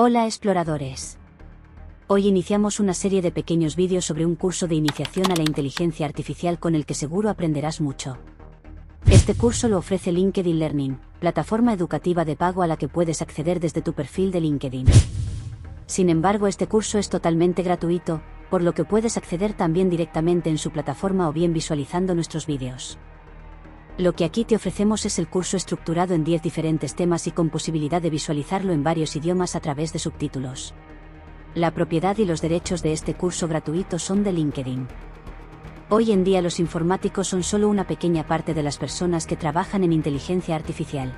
Hola exploradores. Hoy iniciamos una serie de pequeños vídeos sobre un curso de iniciación a la inteligencia artificial con el que seguro aprenderás mucho. Este curso lo ofrece LinkedIn Learning, plataforma educativa de pago a la que puedes acceder desde tu perfil de LinkedIn. Sin embargo, este curso es totalmente gratuito, por lo que puedes acceder también directamente en su plataforma o bien visualizando nuestros vídeos. Lo que aquí te ofrecemos es el curso estructurado en 10 diferentes temas y con posibilidad de visualizarlo en varios idiomas a través de subtítulos. La propiedad y los derechos de este curso gratuito son de LinkedIn. Hoy en día los informáticos son solo una pequeña parte de las personas que trabajan en inteligencia artificial.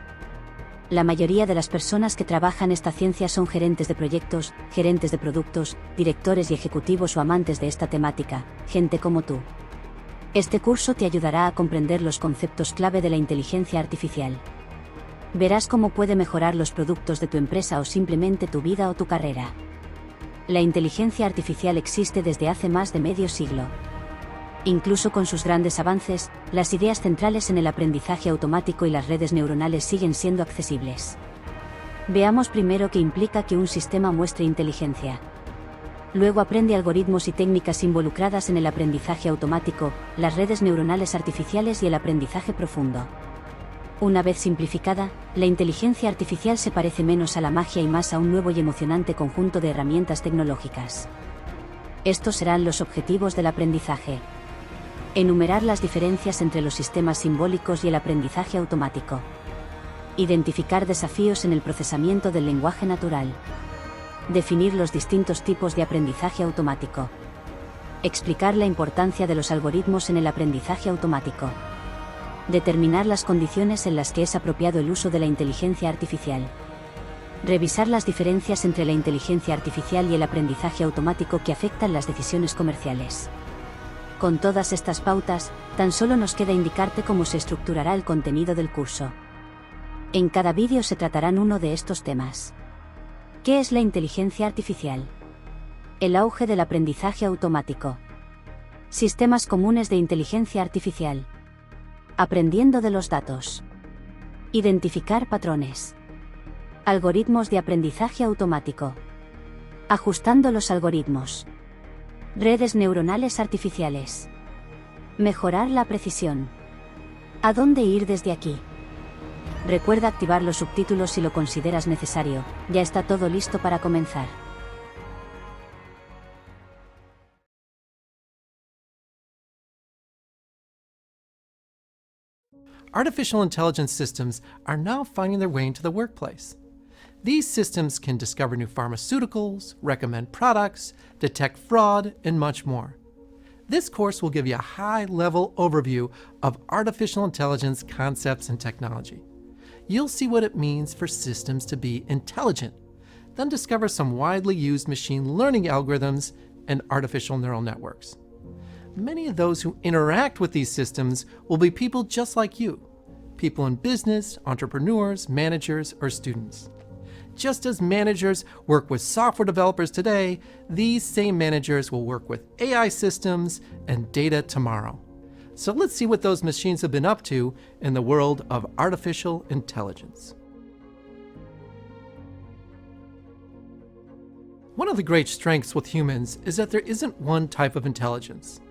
La mayoría de las personas que trabajan esta ciencia son gerentes de proyectos, gerentes de productos, directores y ejecutivos o amantes de esta temática, gente como tú. Este curso te ayudará a comprender los conceptos clave de la inteligencia artificial. Verás cómo puede mejorar los productos de tu empresa o simplemente tu vida o tu carrera. La inteligencia artificial existe desde hace más de medio siglo. Incluso con sus grandes avances, las ideas centrales en el aprendizaje automático y las redes neuronales siguen siendo accesibles. Veamos primero qué implica que un sistema muestre inteligencia. Luego aprende algoritmos y técnicas involucradas en el aprendizaje automático, las redes neuronales artificiales y el aprendizaje profundo. Una vez simplificada, la inteligencia artificial se parece menos a la magia y más a un nuevo y emocionante conjunto de herramientas tecnológicas. Estos serán los objetivos del aprendizaje. Enumerar las diferencias entre los sistemas simbólicos y el aprendizaje automático. Identificar desafíos en el procesamiento del lenguaje natural. Definir los distintos tipos de aprendizaje automático. Explicar la importancia de los algoritmos en el aprendizaje automático. Determinar las condiciones en las que es apropiado el uso de la inteligencia artificial. Revisar las diferencias entre la inteligencia artificial y el aprendizaje automático que afectan las decisiones comerciales. Con todas estas pautas, tan solo nos queda indicarte cómo se estructurará el contenido del curso. En cada vídeo se tratarán uno de estos temas. ¿Qué es la inteligencia artificial? El auge del aprendizaje automático. Sistemas comunes de inteligencia artificial. Aprendiendo de los datos. Identificar patrones. Algoritmos de aprendizaje automático. Ajustando los algoritmos. Redes neuronales artificiales. Mejorar la precisión. ¿A dónde ir desde aquí? Recuerda activar los subtítulos si lo consideras necesario, ya está todo listo para comenzar. Artificial intelligence systems are now finding their way into the workplace. These systems can discover new pharmaceuticals, recommend products, detect fraud, and much more. This course will give you a high-level overview of artificial intelligence concepts and technology. You'll see what it means for systems to be intelligent, then discover some widely used machine learning algorithms and artificial neural networks. Many of those who interact with these systems will be people just like you, people in business, entrepreneurs, managers, or students. Just as managers work with software developers today, these same managers will work with AI systems and data tomorrow. So let's see what those machines have been up to in the world of artificial intelligence. One of the great strengths with humans is that there isn't one type of intelligence.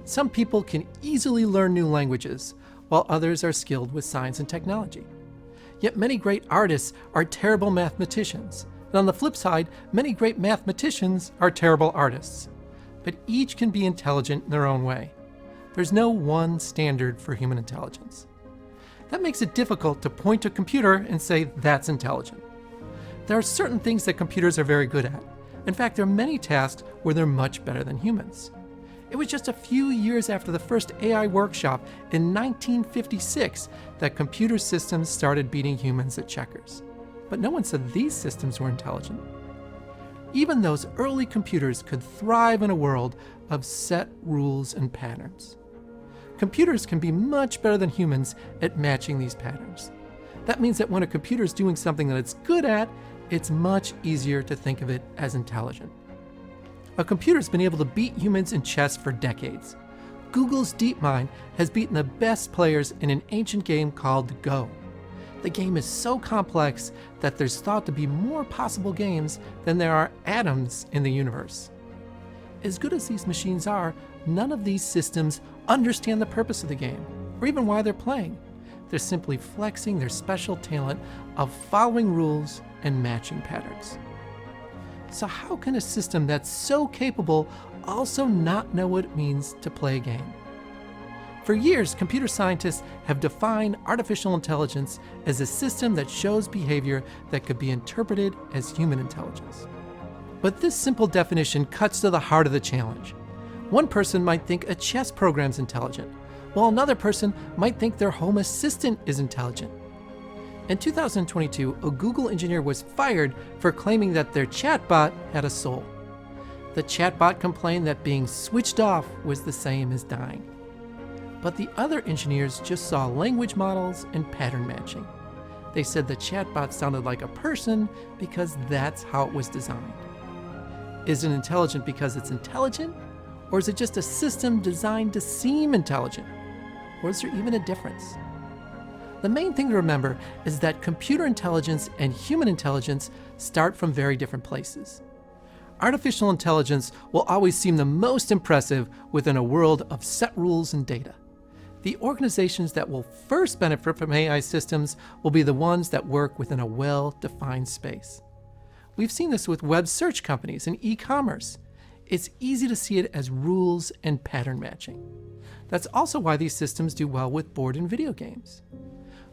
Some people can easily learn new languages, while others are skilled with science and technology. Yet many great artists are terrible mathematicians, and on the flip side, many great mathematicians are terrible artists. But each can be intelligent in their own way. There's no one standard for human intelligence. That makes it difficult to point to a computer and say that's intelligent. There are certain things that computers are very good at. In fact, there are many tasks where they're much better than humans. It was just a few years after the first AI workshop in 1956 that computer systems started beating humans at checkers. But no one said these systems were intelligent. Even those early computers could thrive in a world of set rules and patterns. Computers can be much better than humans at matching these patterns. That means that when a computer is doing something that it's good at, it's much easier to think of it as intelligent. A computer's been able to beat humans in chess for decades. Google's DeepMind has beaten the best players in an ancient game called Go. The game is so complex that there's thought to be more possible games than there are atoms in the universe. As good as these machines are, none of these systems understand the purpose of the game, or even why they're playing. They're simply flexing their special talent of following rules and matching patterns. So how can a system that's so capable also not know what it means to play a game? For years, computer scientists have defined artificial intelligence as a system that shows behavior that could be interpreted as human intelligence. But this simple definition cuts to the heart of the challenge. One person might think a chess program's intelligent, while another person might think their home assistant is intelligent. In 2022, a Google engineer was fired for claiming that their chatbot had a soul. The chatbot complained that being switched off was the same as dying. But the other engineers just saw language models and pattern matching. They said the chatbot sounded like a person because that's how it was designed. Is it intelligent because it's intelligent? Or is it just a system designed to seem intelligent? Or is there even a difference? The main thing to remember is that computer intelligence and human intelligence start from very different places. Artificial intelligence will always seem the most impressive within a world of set rules and data. The organizations that will first benefit from AI systems will be the ones that work within a well-defined space. We've seen this with web search companies and e-commerce. It's easy to see it as rules and pattern matching. That's also why these systems do well with board and video games.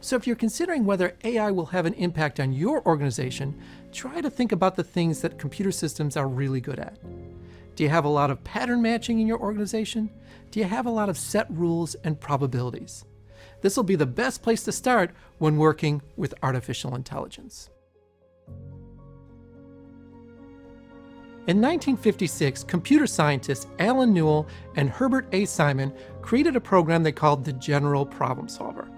So if you're considering whether AI will have an impact on your organization, try to think about the things that computer systems are really good at. Do you have a lot of pattern matching in your organization? Do you have a lot of set rules and probabilities? This will be the best place to start when working with artificial intelligence. In 1956, computer scientists Alan Newell and Herbert A. Simon created a program they called the General Problem Solver.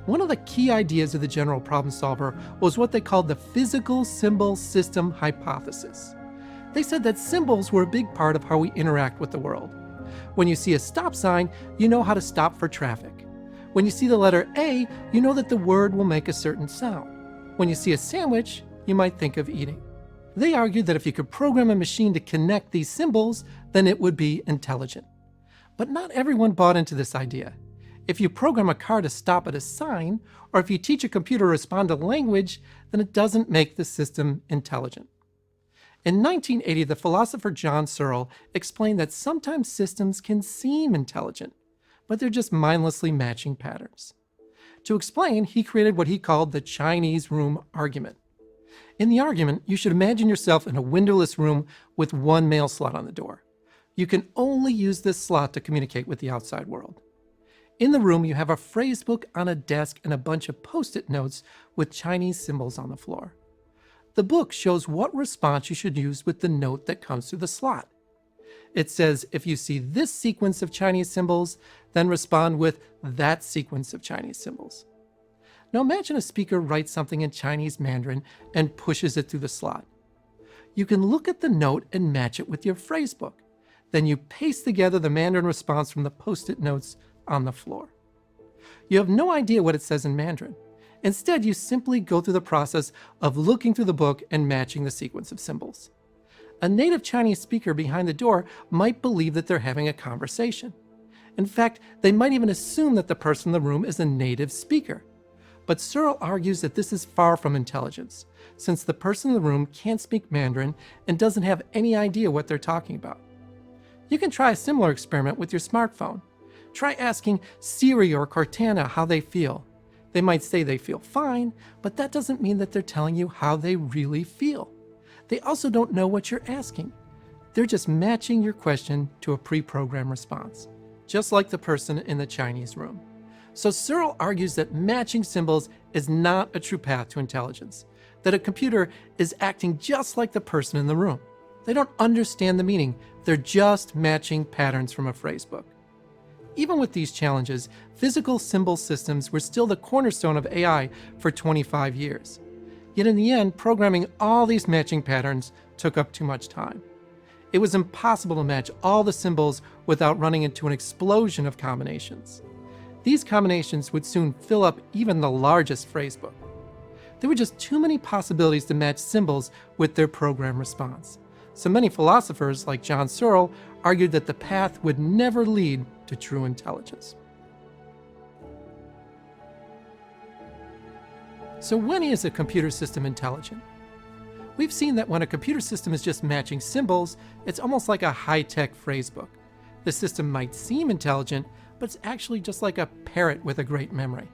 One of the key ideas of the General Problem Solver was what they called the physical symbol system hypothesis. They said that symbols were a big part of how we interact with the world. When you see a stop sign, you know how to stop for traffic. When you see the letter A, you know that the word will make a certain sound. When you see a sandwich, you might think of eating. They argued that if you could program a machine to connect these symbols, then it would be intelligent. But not everyone bought into this idea. If you program a car to stop at a sign, or if you teach a computer to respond to language, then it doesn't make the system intelligent. In 1980, the philosopher John Searle explained that sometimes systems can seem intelligent, but they're just mindlessly matching patterns. To explain, he created what he called the Chinese room argument. In the argument, you should imagine yourself in a windowless room with one mail slot on the door. You can only use this slot to communicate with the outside world. In the room, you have a phrase book on a desk and a bunch of Post-it notes with Chinese symbols on the floor. The book shows what response you should use with the note that comes through the slot. It says, if you see this sequence of Chinese symbols, then respond with that sequence of Chinese symbols. Now imagine a speaker writes something in Chinese Mandarin and pushes it through the slot. You can look at the note and match it with your phrase book. Then you paste together the Mandarin response from the Post-it notes on the floor. You have no idea what it says in Mandarin. Instead, you simply go through the process of looking through the book and matching the sequence of symbols. A native Chinese speaker behind the door might believe that they're having a conversation. In fact, they might even assume that the person in the room is a native speaker. But Searle argues that this is far from intelligence, since the person in the room can't speak Mandarin and doesn't have any idea what they're talking about. You can try a similar experiment with your smartphone. Try asking Siri or Cortana how they feel. They might say they feel fine, but that doesn't mean that they're telling you how they really feel. They also don't know what you're asking. They're just matching your question to a pre-programmed response, just like the person in the Chinese room. So Searle argues that matching symbols is not a true path to intelligence, that a computer is acting just like the person in the room. They don't understand the meaning. They're just matching patterns from a phrase book. Even with these challenges, physical symbol systems were still the cornerstone of AI for 25 years. Yet in the end, programming all these matching patterns took up too much time. It was impossible to match all the symbols without running into an explosion of combinations. These combinations would soon fill up even the largest phrase book. There were just too many possibilities to match symbols with their program response. So many philosophers, like John Searle, argued that the path would never lead to true intelligence. So when is a computer system intelligent? We've seen that when a computer system is just matching symbols, it's almost like a high-tech phrasebook. The system might seem intelligent, but it's actually just like a parrot with a great memory.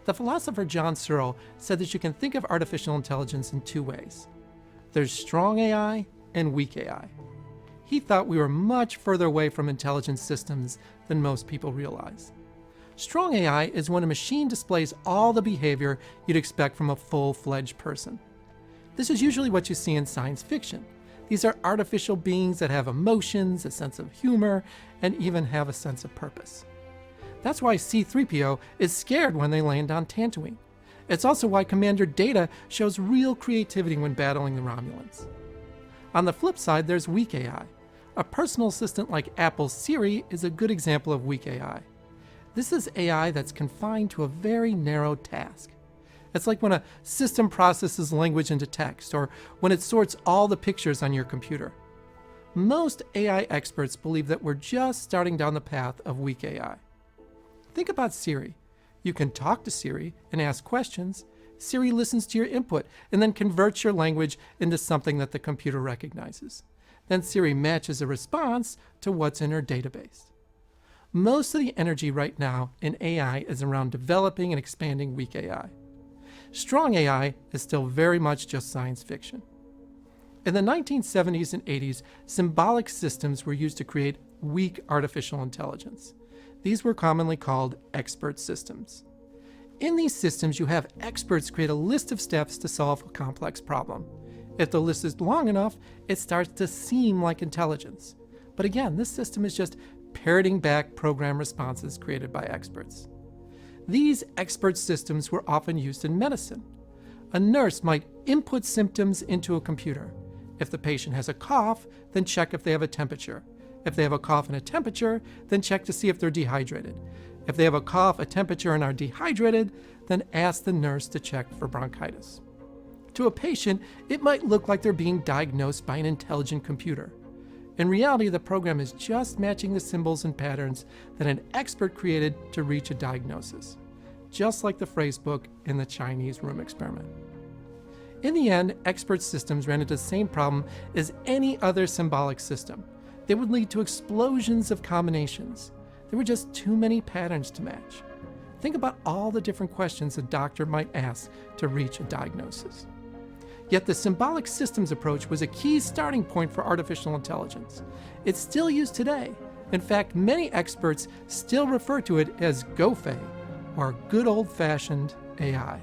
The philosopher John Searle said that you can think of artificial intelligence in two ways. There's strong AI and weak AI. He thought we were much further away from intelligent systems than most people realize. Strong AI is when a machine displays all the behavior you'd expect from a full-fledged person. This is usually what you see in science fiction. These are artificial beings that have emotions, a sense of humor, and even have a sense of purpose. That's why C-3PO is scared when they land on Tatooine. It's also why Commander Data shows real creativity when battling the Romulans. On the flip side, there's weak AI. A personal assistant like Apple's Siri is a good example of weak AI. This is AI that's confined to a very narrow task. It's like when a system processes language into text, or when it sorts all the pictures on your computer. Most AI experts believe that we're just starting down the path of weak AI. Think about Siri. You can talk to Siri and ask questions. Siri listens to your input and then converts your language into something that the computer recognizes. Then Siri matches a response to what's in her database. Most of the energy right now in AI is around developing and expanding weak AI. Strong AI is still very much just science fiction. In the 1970s and 80s, symbolic systems were used to create weak artificial intelligence. These were commonly called expert systems. In these systems, you have experts create a list of steps to solve a complex problem. If the list is long enough, it starts to seem like intelligence. But again, this system is just parroting back program responses created by experts. These expert systems were often used in medicine. A nurse might input symptoms into a computer. If the patient has a cough, then check if they have a temperature. If they have a cough and a temperature, then check to see if they're dehydrated. If they have a cough, a temperature, and are dehydrated, then ask the nurse to check for bronchitis. To a patient, it might look like they're being diagnosed by an intelligent computer. In reality, the program is just matching the symbols and patterns that an expert created to reach a diagnosis, just like the phrasebook in the Chinese room experiment. In the end, expert systems ran into the same problem as any other symbolic system. They would lead to explosions of combinations. There were just too many patterns to match. Think about all the different questions a doctor might ask to reach a diagnosis. Yet the symbolic systems approach was a key starting point for artificial intelligence. It's still used today. In fact, many experts still refer to it as GOFAI, or good old-fashioned AI.